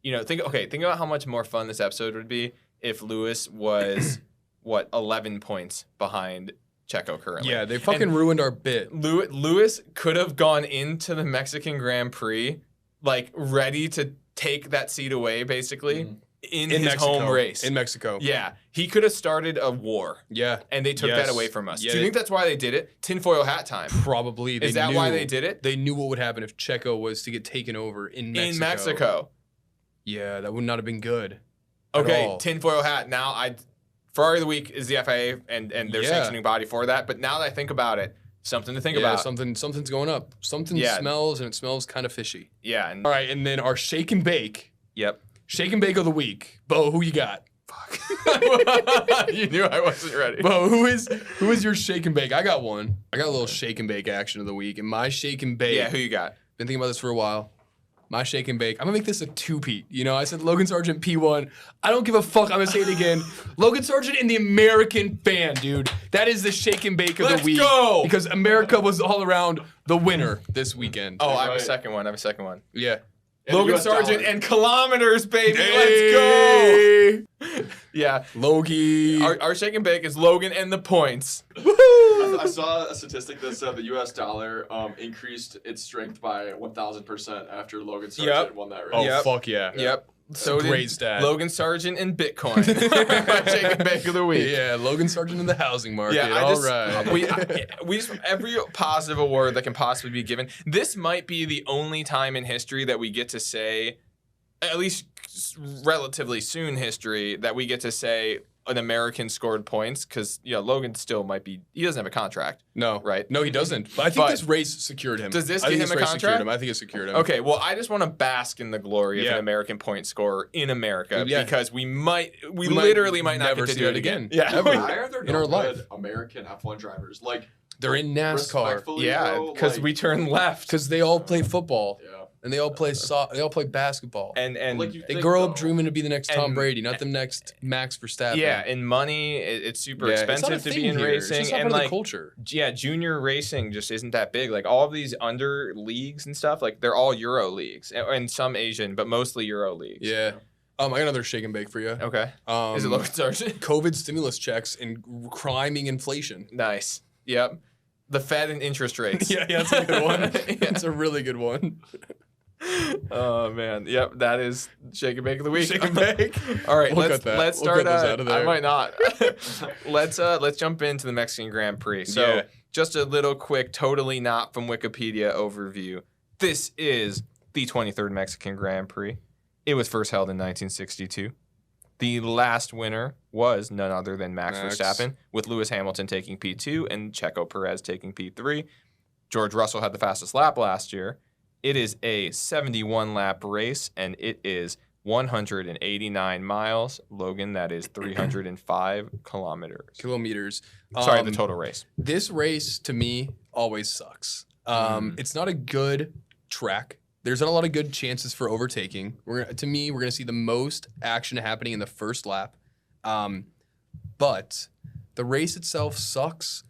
think about how much more fun this episode would be if Lewis was 11 points behind Checo currently. Yeah, they fucking ruined our bit. Lewis could have gone into the Mexican Grand Prix like ready to take that seat away, basically, in his Mexico. home race. In Mexico. Yeah, he could have started a war, Yeah. and they took Yes. that away from us. Yeah, Do you think that's why they did it? Tinfoil hat time. Probably. Is that why they did it? They knew what would happen if Checo was to get taken over in Mexico. In Mexico. Yeah, that would not have been good. at Okay, all. tinfoil hat. Now, Ferrari of the week is the FIA and their Yeah. sanctioning body for that. But now that I think about it, something to think Yeah, about. something's going up. Something Yeah. smells, and it smells kind of fishy. Yeah. And, All right, and then our shake and bake. yep. Shake and bake of the week. Bo, who you got? You knew I wasn't ready. Bo, who is your shake and bake? I got one. I got a little shake and bake action of the week, and my shake and bake. Yeah, who you got? Been thinking about this for a while. My shake and bake. I'm gonna make this a 2-peat. I said Logan Sargent P1. I don't give a fuck. I'm gonna say it again. Logan Sargent and the American fan, dude. That is the shake and bake of Let's the week. go! Because America was all around the winner this weekend. Oh, I have a Right. second one. yeah. And Logan US Sargent dollar. and kilometers, baby. Hey! Let's go. Yeah. Logie. Our shake and bake is Logan and the points. I saw a statistic that said the U.S. dollar increased its strength by 1,000% after Logan Sargent Yep. won that race. Oh, Yep. fuck yeah. Yep. So a great did stat. Logan Sargent and Bitcoin. My shake and bake of the week. Yeah, Logan Sargent in the housing market. Yeah, All right. we just every positive award that can possibly be given. This might be the only time in history that we get to say, at least relatively soon history, that we get to say an American scored points because Logan still might be. He doesn't have a contract. No. Right. No, he doesn't. But I think But- this race secured him. Does this I get think him a race contract? Secured him. I think it secured him. Okay, well, I just want to bask in the glory of Yeah. an American point scorer in America Yeah. because we literally literally might not never get to see do that it again. again. Yeah. Ever. Why are there In no our good life. American F1 drivers? Like, They're in NASCAR. respectfully, Yeah, bro, because like, we turn left. Because they all play football. Yeah. and they all play they all play basketball. And Like, you they think, grow up though, dreaming to be the next Tom and- Brady, not the next Max Verstappen. yeah, in money, it's super Yeah, it's not expensive a to thing be in here. It's racing, just not and part of like the culture. yeah, junior racing just isn't that big. Like all of these under leagues and stuff, like they're all Euro leagues and some Asian, but mostly Euro leagues. Yeah. I got another shake and bake for you. Okay. Is it Logan Logan Sargent? COVID stimulus checks and criming inflation. Nice. Yep. The Fed and interest rates. Yeah, that's a good one. Yeah. That's a really good one. Oh man. Yep. That is shake and bake of the week. Shake and bake. All right. We'll let's cut that. let's We'll start. cut those out of I there. might not. Let's jump into the Mexican Grand Prix. So Yeah. just a little quick, totally not from Wikipedia overview. This is the 23rd Mexican Grand Prix. It was first held in 1962. The last winner was none other than Max Verstappen, with Lewis Hamilton taking P2 and Checo Perez taking P3. George Russell had the fastest lap last year. It is a 71-lap race, and it is 189 miles. Logan, that is 305 kilometers. Kilometers. Sorry, the total race. This race, to me, always sucks. It's not a good track. There's not a lot of good chances for overtaking. To me, we're going to see the most action happening in the first lap. But the race itself sucks.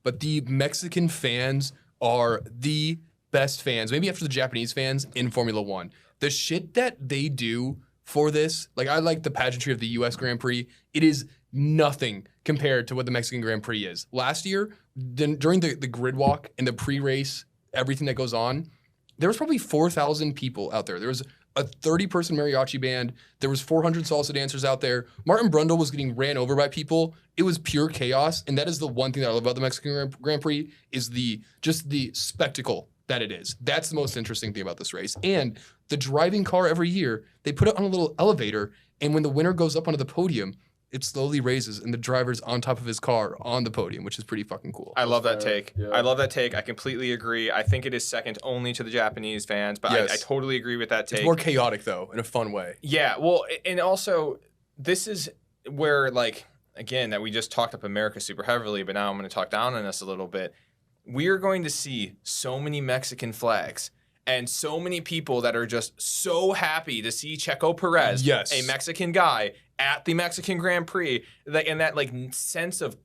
But the Mexican fans are the best fans, maybe after the Japanese fans, in Formula One. The shit that they do for this, like I like the pageantry of the U.S. Grand Prix. It is nothing compared to what the Mexican Grand Prix is. Last year, during the grid walk and the pre-race, everything that goes on, there was probably 4,000 people out there. There was a 30-person mariachi band. There was 400 salsa dancers out there. Martin Brundle was getting ran over by people. It was pure chaos, and that is the one thing that I love about the Mexican Grand Prix is just the spectacle that it is. That's the most interesting thing about this race. And the driving car every year, they put it on a little elevator, and when the winner goes up onto the podium, it slowly raises, and the driver's on top of his car on the podium, which is pretty fucking cool. I love that take. Yeah. I love that take. I completely agree. I think it is second only to the Japanese fans, but Yes. I totally agree with that take. It's more chaotic, though, in a fun way. Yeah, well, and also this is where, like, again, that we just talked up America super heavily, but now I'm going to talk down on us a little bit. We're going to see so many Mexican flags and so many people that are just so happy to see Checo Perez, Yes. a Mexican guy, at the Mexican Grand Prix, and that like sense of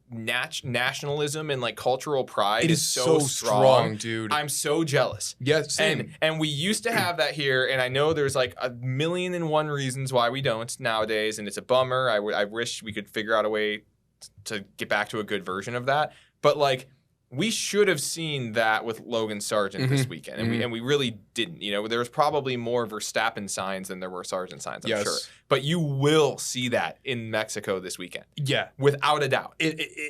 nationalism and like cultural pride It is so strong, dude. I'm so jealous. Yeah, same. And we used to have that here, and I know there's like a million and one reasons why we don't nowadays, and it's a bummer. I wish we could figure out a way to get back to a good version of that. But like, we should have seen that with Logan Sargent this weekend, and we really didn't. You know, there was probably more Verstappen signs than there were Sargent signs, I'm sure. But you will see that in Mexico this weekend, Yeah. without a doubt.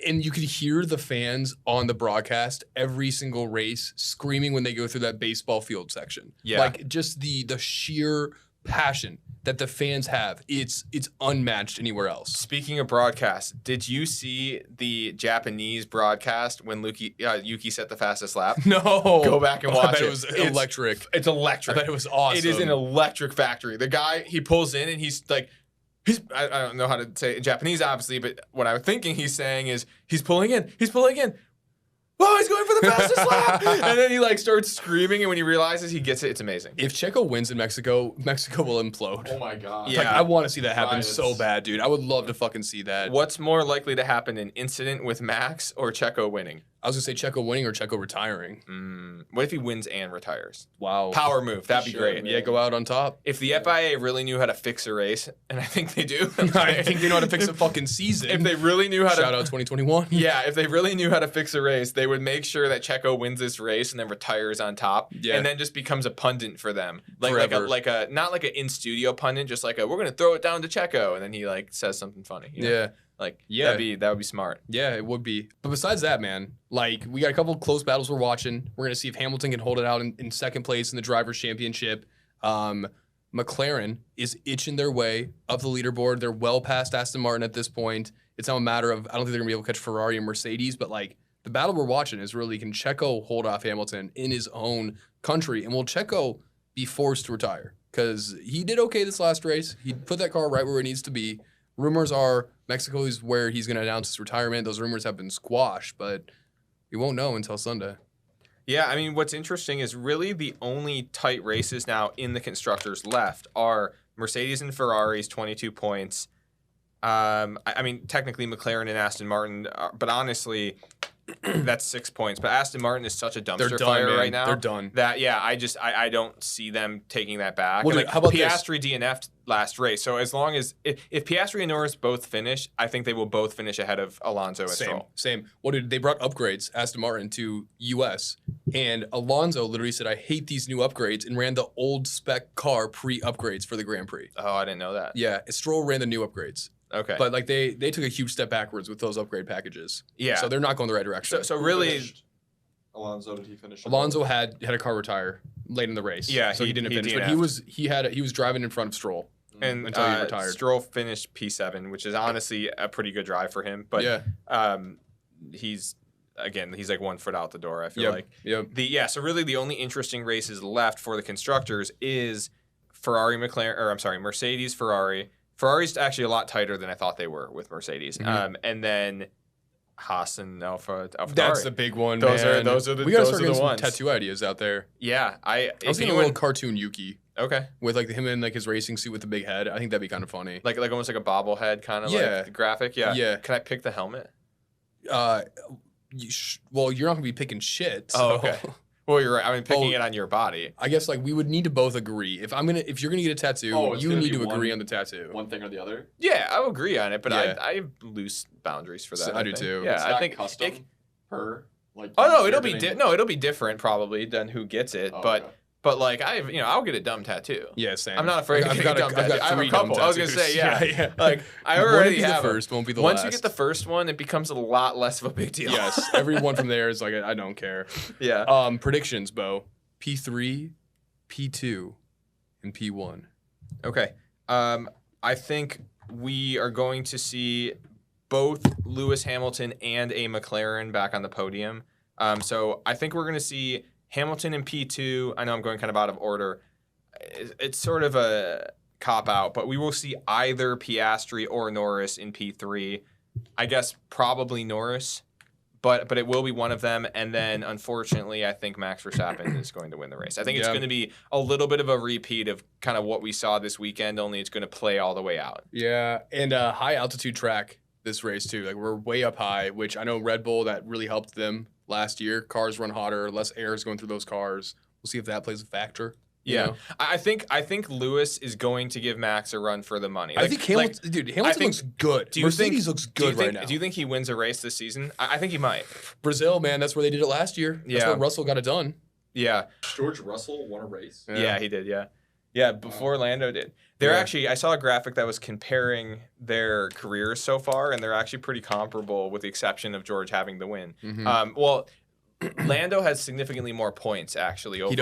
And you could hear the fans on the broadcast every single race screaming when they go through that baseball field section. Yeah. Like just the sheer passion that the fans have. It's unmatched anywhere else. Speaking of broadcast, did you see the Japanese broadcast when Yuki set the fastest lap? No. Go back and watch I bet it. it was electric. It's electric. I bet it was awesome. It is an electric factory. The guy, he pulls in and he's like, I don't know how to say it in Japanese, obviously, but what I'm thinking he's saying is he's pulling in. Oh, he's going for the fastest lap. And then he like starts screaming, and when he realizes he gets it, it's amazing. If Checo wins in Mexico, Mexico will implode. Oh my god. Yeah. Like, I want to see that happen Riots. so bad, dude. I would love to fucking see that. What's more likely to happen, an incident with Max or Checo winning? I was gonna say Checo winning or Checo retiring. What if he wins and retires? Wow. Power move. That'd be Sure, great. man. Yeah, go out on top. If the FIA really knew how to fix a race, and I think they do. I think they know how to fix a fucking season. If they really knew how Shout to out 2021. Yeah, if they really knew how to fix a race, they would make sure that Checo wins this race and then retires on top, Yeah. and then just becomes a pundit for them, like Forever. a not like an in studio pundit, just like we're gonna throw it down to Checo, and then he like says something funny. You know? Yeah. Like Yeah. that would be smart. Yeah, it would be. But besides that, man, like we got a couple of close battles we're watching. We're gonna see if Hamilton can hold it out in second place in the Drivers' Championship. McLaren is itching their way up the leaderboard. They're well past Aston Martin at this point. It's now a matter of I don't think they're gonna be able to catch Ferrari and Mercedes, but like the battle we're watching is really can Checo hold off Hamilton in his own country, and will Checo be forced to retire? Because he did okay this last race. He put that car right where it needs to be. Rumors are Mexico is where he's going to announce his retirement. Those rumors have been squashed, but we won't know until Sunday. Yeah, I mean, what's interesting is really the only tight races now in the constructors left are Mercedes and Ferrari's 22 points. I mean, technically McLaren and Aston Martin, but honestly, that's 6 points. But Aston Martin is such a They're dumpster done, fire man. right now. They're done. That I don't see them taking that back. Well, And, dude, how about this? Piastri DNF'd last race, so as long as if Piastri and Norris both finish, I think they will both finish ahead of Alonso and Stroll. Same. Well, dude, they brought upgrades, Aston Martin, to US, and Alonso literally said, "I hate these new upgrades," and ran the old spec car pre-upgrades for the Grand Prix. Oh, I didn't know that. Yeah, Stroll ran the new upgrades, Okay, but like they took a huge step backwards with those upgrade packages. yeah. So they're not going the right direction. So Who really, finished? Alonso, did he finish? Alonso had a car retire late in the race. Yeah, so he he didn't finish, but DNF'd. he was driving in front of Stroll. and until he retired. Stroll finished P7, which is honestly a pretty good drive for him. But yeah, he's like 1 foot out the door. I feel like yep. So really the only interesting races left for the constructors is Mercedes, Ferrari. Ferrari's actually a lot tighter than I thought they were with Mercedes. Mhm. And then Haas and AlphaTauri. That's the big one. Those are- man. those are the- We gotta those start are getting the some ones. tattoo ideas out there. Yeah, I was thinking a little cartoon Yuki okay, with like him in like his racing suit with the big head. I think that'd be kind of funny. like almost like a bobblehead kind of Yeah. like the graphic. Yeah. Yeah. Can I pick the helmet? Well, you're not gonna be picking shit. Oh, so okay. Well, you're right. I mean, picking Oh. it on your body. I guess like we would need to both agree. If you're gonna get a tattoo, Oh, it's you gonna need be to agree one- on the tattoo. One thing or the other. Yeah, I would agree on it, but Yeah. I have loose boundaries for that. So I do think. too. Yeah, It's I not think custom it- per like. Oh no, you're it'll be getting- it'll be different probably than who gets it, Oh, but okay. but like I'll get a dumb tattoo. Yeah, same. I'm not afraid to I've get got a dumb tattoo. I have a 3 dumb couple. I was gonna tattoos. say, yeah. yeah. Like I Won't already be have the 'em. first. Won't be the Once last. you get the first one, it becomes a lot less of a big deal. yes, everyone from there is like I don't care. Yeah. Predictions, Bo. P3, P2, and P1. Okay. I think we are going to see both Lewis Hamilton and a McLaren back on the podium. So I think we're going to see Hamilton in P2. I know I'm going kind of out of order. It's sort of a cop out, but we will see either Piastri or Norris in P3. I guess probably Norris, but it will be one of them. And then unfortunately, I think Max Verstappen is going to win the race. I think it's Yeah. going to be a little bit of a repeat of kind of what we saw this weekend, only it's going to play all the way out. Yeah, and high altitude track this race too. Like we're way up high, which I know Red Bull that really helped them last year. Cars run hotter, less air is going through those cars. We'll see if that plays a factor. you Yeah, know? I think Lewis is going to give Max a run for the money. I think Hamilton, Hamilton think- looks good. do you think- Mercedes looks do you good think, right now. Do you think he wins a race this season? I think he might. Brazil, man, that's where they did it last year. That's Yeah. where Russell got it done. Yeah, George Russell won a race. yeah, he did. Yeah, before Lando did. They're Yeah. actually. I saw a graphic that was comparing their careers so far, and they're actually pretty comparable, with the exception of George having the win. Mhm. Well, Lando has significantly more points actually overall. He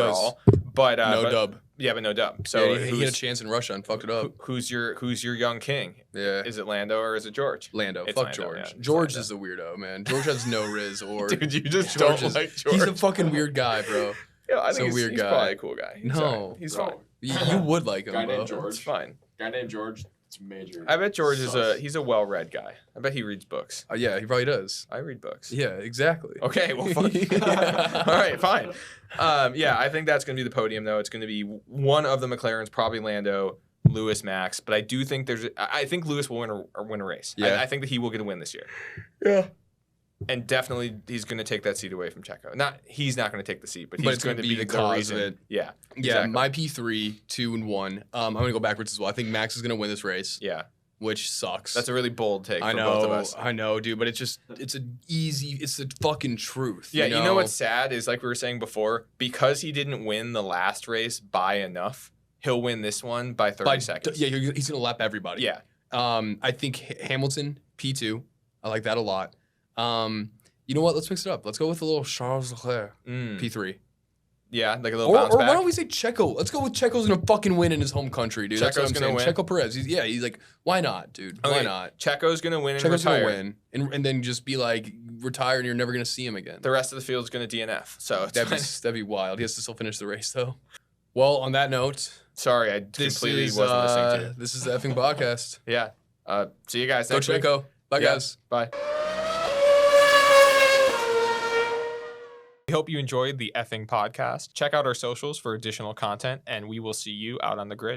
does. But No dub. Yeah, but no dub. So Yeah, he had a chance in Russia and fucked it up. who's your young king? Yeah. Is it Lando or is it George? Lando. It's Fuck Lando, George. yeah, it's George Lando. is a weirdo, man. George has no riz or. Dude, you just George don't is- like George. He's a fucking weird guy, bro. Yeah, I he's think a weird he's guy. probably a cool guy. He's No. alright. He's Bro. fine. You would like him, Guy bro. named George. It's fine. Guy named George. It's major. I bet George is Sus. he's a well-read guy. I bet he reads books. Yeah, he probably does. I read books. Yeah, exactly. Okay, well, fuck. Yeah. All right, fine. Yeah, I think that's going to be the podium, though. It's going to be one of the McLarens, probably Lando, Lewis, Max. But I do think I think Lewis will win a race. Yeah. I think that he will get a win this year. Yeah. And definitely he's going to take that seat away from Checo. He's not going to take the seat, but But he's it's going gonna to be be the the cause reason. of it. Yeah. Yeah, exactly. my P3, 2, and 1. I'm going to go backwards as well. I think Max is going to win this race, Yeah. which sucks. That's a really bold take I for know, both of us. I know, dude, but it's the fucking truth. Yeah, you know what's sad is, like we were saying before, because he didn't win the last race by enough, he'll win this one by 30 seconds. Yeah, he's going to lap everybody. Yeah. I think Hamilton, P2. I like that a lot. You know what? Let's mix it up. Let's go with a little Charles Leclerc, P3. Yeah, like a little Or bounce why back. don't we say Checo? Let's go with Checo's gonna fucking win in his home country, dude. That's what Checo's I'm gonna saying. win? Checo Perez. He's like, why not, dude? Why Okay, not? Checo's going to win and Checo's retire. gonna win, and then just be like retire, and you're never gonna see him again. The rest of the field's going to DNF. So it's That'd be wild. He has to still finish the race though. Well, on that note, Sorry, I this completely is wasn't listening to you. this is the effing podcast. Yeah. See you guys Go next week. Checo. Bye, Yeah. guys. Bye. We hope you enjoyed the effing podcast. Check out our socials for additional content, and we will see you out on the grid.